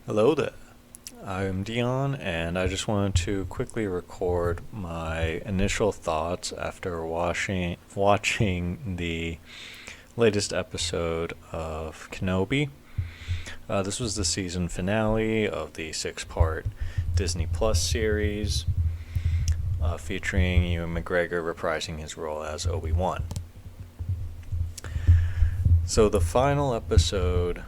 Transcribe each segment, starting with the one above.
Hello there. I'm Dion, and I just wanted to quickly record my initial thoughts after watching the latest episode of Kenobi. This was the season finale of the six-part Disney Plus series, featuring Ewan McGregor reprising his role as Obi Wan. So the final episode,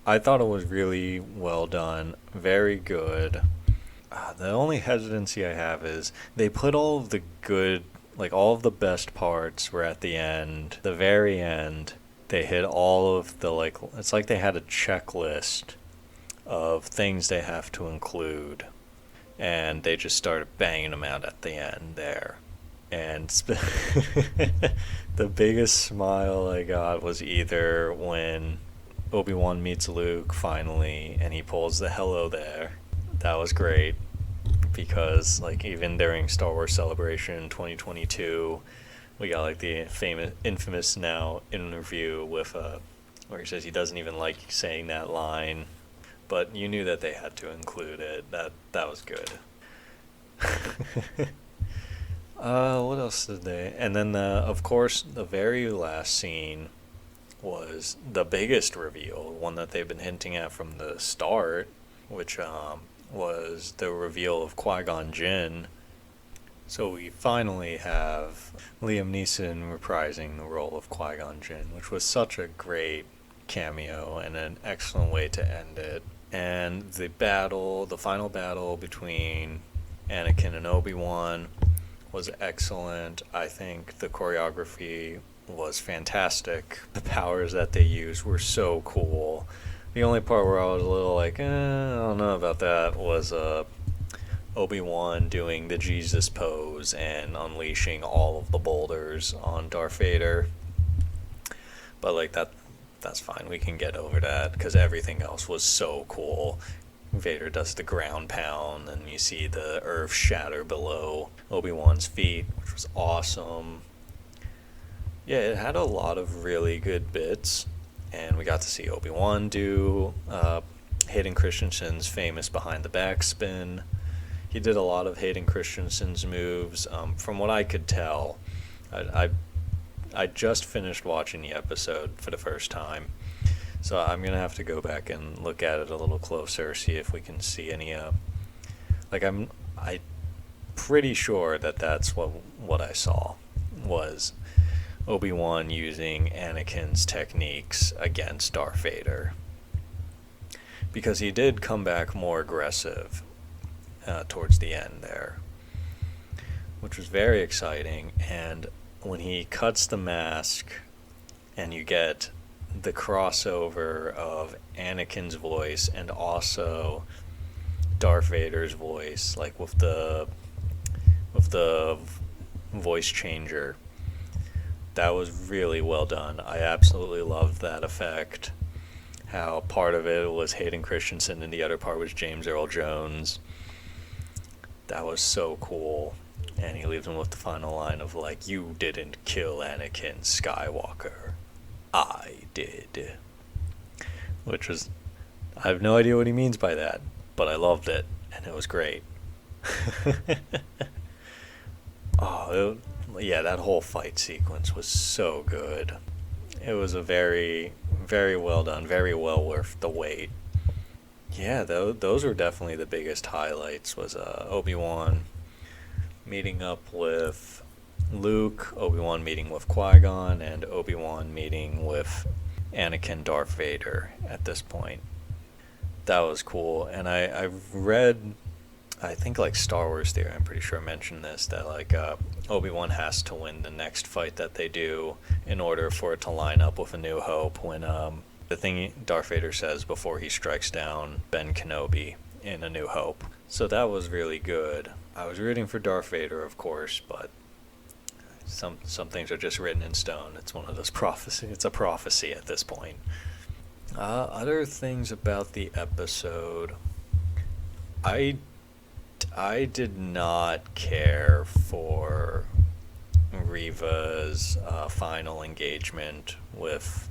I thought it was really well done, very good. The only hesitancy I have is they put all of the good, like all of the best parts were at the end. The very end, they hit all of the, like, it's like they had a checklist of things they have to include. And they just started banging them out at the end there. And the biggest smile I got was either when Obi-Wan meets Luke finally and he pulls the hello there. That was great because, like, even during Star Wars Celebration 2022, we got like the infamous now interview with where he says he doesn't even like saying that line, but you knew that they had to include it. That was good. What else did they? And then of course the very last scene was the biggest reveal, one that they've been hinting at from the start, which was the reveal of Qui-Gon Jinn. So we finally have Liam Neeson reprising the role of Qui-Gon Jinn, which was such a great cameo and an excellent way to end it. And the final battle between Anakin and Obi-Wan was excellent. I think the choreography was fantastic. The powers that they used were so cool. The only part where I was a little like, I don't know about that was Obi-Wan doing the Jesus pose and unleashing all of the boulders on Darth Vader. But like that's fine. We can get over that because everything else was so cool. Vader does the ground pound and you see the earth shatter below Obi-Wan's feet, which was awesome. Yeah, it had a lot of really good bits, and we got to see Obi-Wan do Hayden Christensen's famous behind the back spin. He did a lot of Hayden Christensen's moves. From what I could tell, I just finished watching the episode for the first time, so I'm gonna have to go back and look at it a little closer, see if we can see any I'm pretty sure that that's what I saw was Obi-Wan using Anakin's techniques against Darth Vader, because he did come back more aggressive towards the end there, which was very exciting. And when he cuts the mask and you get the crossover of Anakin's voice and also Darth Vader's voice, like with the voice changer, that was really well done. I absolutely loved that effect. How part of it was Hayden Christensen and the other part was James Earl Jones. That was so cool. And he leaves him with the final line of like, "You didn't kill Anakin Skywalker. I did." Which was, I have no idea what he means by that, but I loved it, and it was great. Yeah, that whole fight sequence was so good. It was a very, very well done, very well worth the wait. Yeah, those were definitely the biggest highlights, was Obi-Wan meeting up with Luke, Obi-Wan meeting with Qui-Gon, and Obi-Wan meeting with Anakin Darth Vader at this point. That was cool. And I've read, I think like Star Wars Theory, I'm pretty sure I mentioned this, that like Obi-Wan has to win the next fight that they do in order for it to line up with A New Hope, when the thing Darth Vader says before he strikes down Ben Kenobi in A New Hope. So that was really good. I was rooting for Darth Vader, of course, but some things are just written in stone. It's one of those prophecies. It's a prophecy at this point. Other things about the episode, I did not care for Reva's final engagement with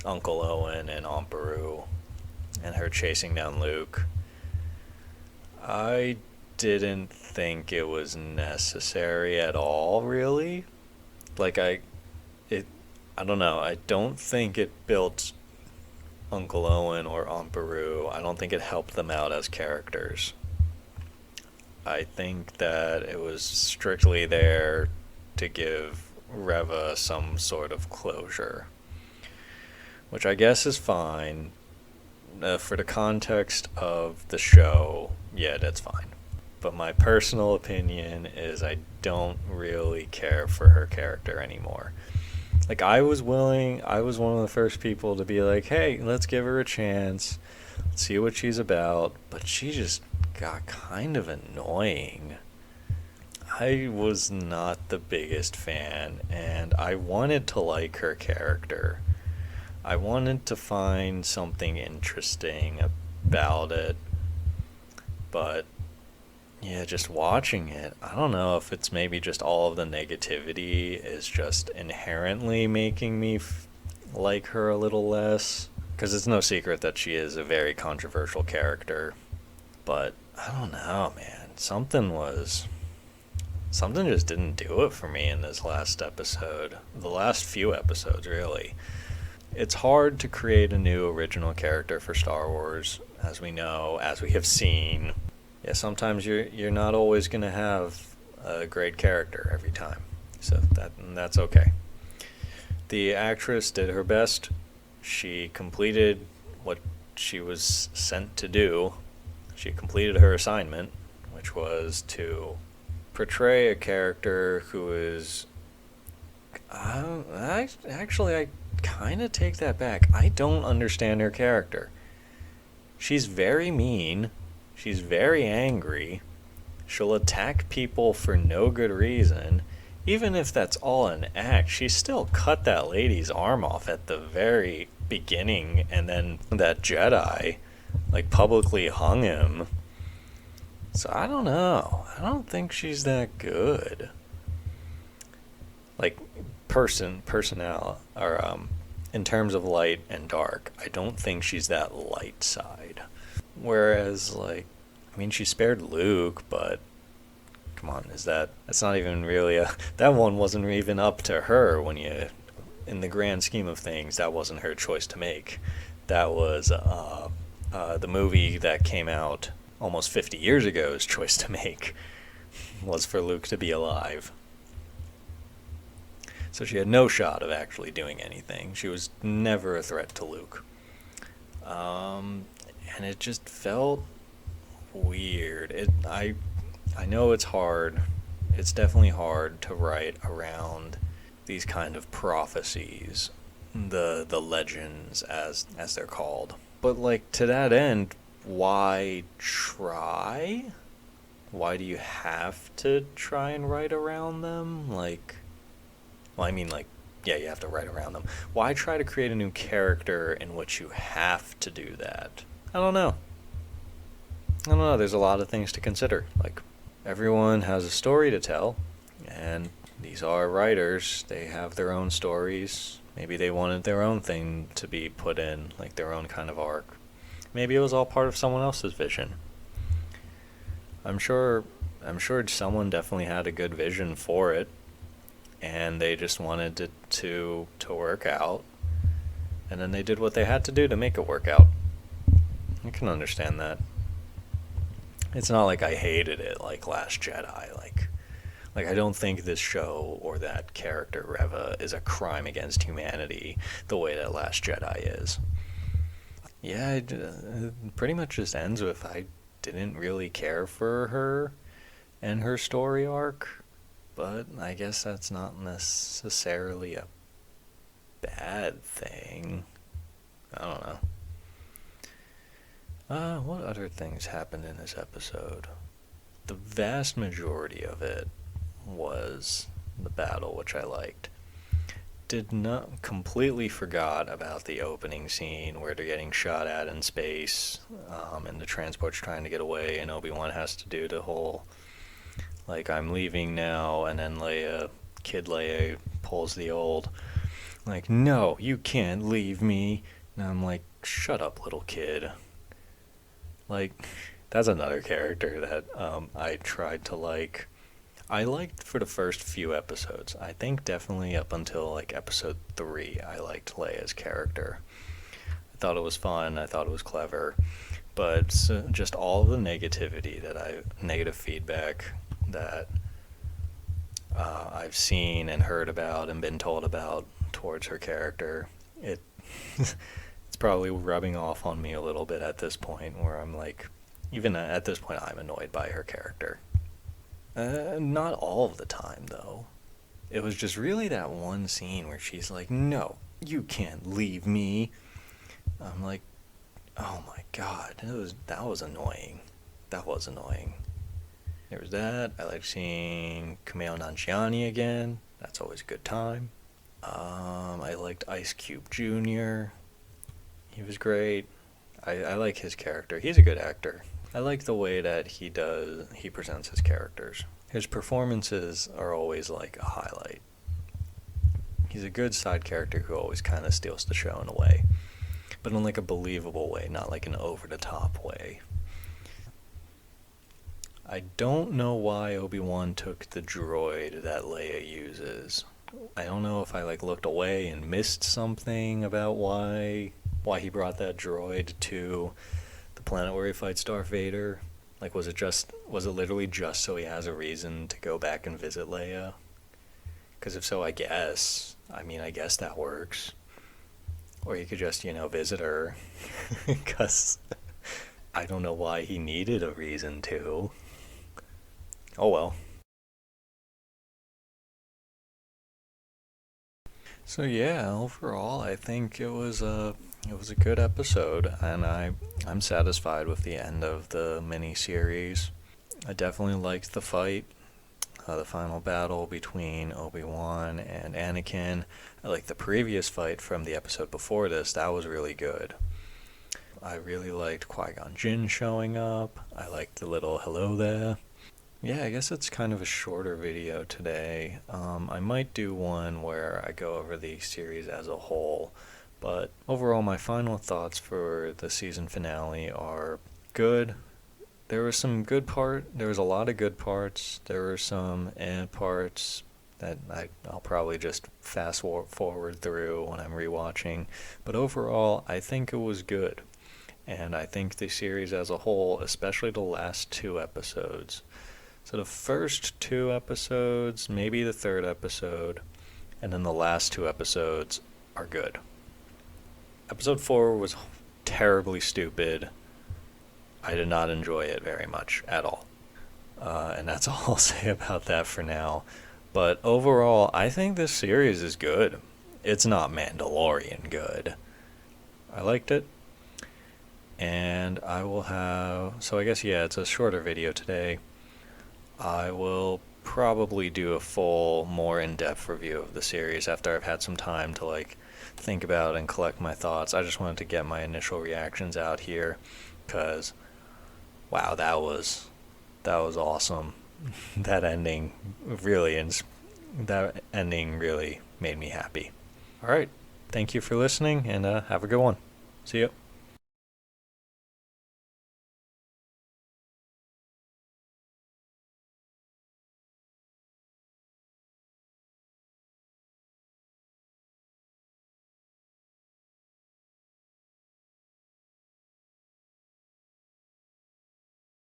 Uncle Owen and Aunt Beru. and her chasing down Luke. I didn't think it was necessary at all, really. Like I don't know. I don't think it built Uncle Owen or Aunt Beru. I don't think it helped them out as characters. I think that it was strictly there to give Reva some sort of closure, which I guess is fine. For the context of the show, yeah, that's fine. But my personal opinion is I don't really care for her character anymore. Like, I was one of the first people to be like, hey, let's give her a chance, let's see what she's about. But she just got kind of annoying. I was not the biggest fan, and I wanted to like her character. I wanted to find something interesting about it, but yeah, just watching it, I don't know if it's maybe just all of the negativity is just inherently making me like her a little less. Because it's no secret that she is a very controversial character. But I don't know, man. Something just didn't do it for me in this last episode. The last few episodes, really. It's hard to create a new original character for Star Wars, as we know, as we have seen. Yeah, sometimes you're not always going to have a great character every time. So that's okay. The actress did her best. She completed what she was sent to do. She completed her assignment, which was to portray a character who is... I kind of take that back. I don't understand her character. She's very mean. She's very angry. She'll attack people for no good reason. Even if that's all an act, she still cut that lady's arm off at the very beginning, and then that Jedi, like, publicly hung him. So I don't know. I don't think she's that good. Like, personnel, or in terms of light and dark, I don't think she's that light side. Whereas, like, I mean, she spared Luke, but come on, that's not even really that one wasn't even up to her in the grand scheme of things, that wasn't her choice to make. That was, the movie that came out almost 50 years ago's choice to make, was for Luke to be alive. So she had no shot of actually doing anything. She was never a threat to Luke. And it just felt weird. I know it's hard. It's definitely hard to write around these kind of prophecies, the legends as they're called. But like, to that end, why try? Why do you have to try and write around them? Like, well, I mean, like, yeah, you have to write around them. Why try to create a new character in which you have to do that? I don't know. There's a lot of things to consider. Like, everyone has a story to tell, and these are writers. They have their own stories. Maybe they wanted their own thing to be put in, like their own kind of arc. Maybe it was all part of someone else's vision. I'm sure someone definitely had a good vision for it, and they just wanted it to work out, and then they did what they had to do to make it work out. I can understand that. It's not like I hated it like Last Jedi. Like I don't think this show or that character Reva is a crime against humanity the way that Last Jedi is. Yeah, it pretty much just ends with I didn't really care for her and her story arc, but I guess that's not necessarily a bad thing. I don't know. What other things happened in this episode? The vast majority of it was the battle, which I liked. Completely forgot about the opening scene where they're getting shot at in space, and the transport's trying to get away, and Obi-Wan has to do the whole, like, I'm leaving now, and then Kid Leia pulls the old, like, no, you can't leave me. And I'm like, shut up, little kid. Like, that's another character that I tried to like. I liked for the first few episodes. I think definitely up until like episode 3, I liked Leia's character. I thought it was fun. I thought it was clever. But just all the negative feedback that I've seen and heard about and been told about towards her character, it it's probably rubbing off on me a little bit at this point, where I'm like, even at this point, I'm annoyed by her character. Not all of the time, though. It was just really that one scene where she's like, "No, you can't leave me." I'm like, "Oh my god, that was annoying. That was annoying." There was that. I like seeing Kumail Nanjiani again. That's always a good time. I liked Ice Cube Jr. He was great. I like his character. He's a good actor. I like the way that he presents his characters. His performances are always like a highlight. He's a good side character who always kind of steals the show in a way, but in like a believable way, not like an over-the-top way. I don't know why Obi-Wan took the droid that Leia uses. I don't know if I like looked away and missed something about why he brought that droid to the planet where he fights Darth Vader. Like, was it literally just so he has a reason to go back and visit Leia? Because if so, I guess that works. Or he could just, visit her. Because I don't know why he needed a reason to. Oh well. So yeah, overall, I think it was a good episode, and I'm satisfied with the end of the mini-series. I definitely liked the fight, the final battle between Obi-Wan and Anakin. I liked the previous fight from the episode before this. That was really good. I really liked Qui-Gon Jinn showing up. I liked the little hello there. Yeah, I guess it's kind of a shorter video today. I might do one where I go over the series as a whole, but overall my final thoughts for the season finale are good. There was a lot of good parts. There were some parts that I'll probably just fast forward through when I'm rewatching, but overall I think it was good. And I think the series as a whole, especially the last 2 episodes, so the first 2 episodes, maybe the 3rd episode, and then the last 2 episodes are good. Episode 4 was terribly stupid. I did not enjoy it very much at all. And that's all I'll say about that for now. But overall, I think this series is good. It's not Mandalorian good. I liked it. And so I guess, yeah, it's a shorter video today. I will probably do a full, more in-depth review of the series after I've had some time to like think about and collect my thoughts. I just wanted to get my initial reactions out here, because wow, that was awesome. That ending really made me happy. All right, thank you for listening, and have a good one. See you.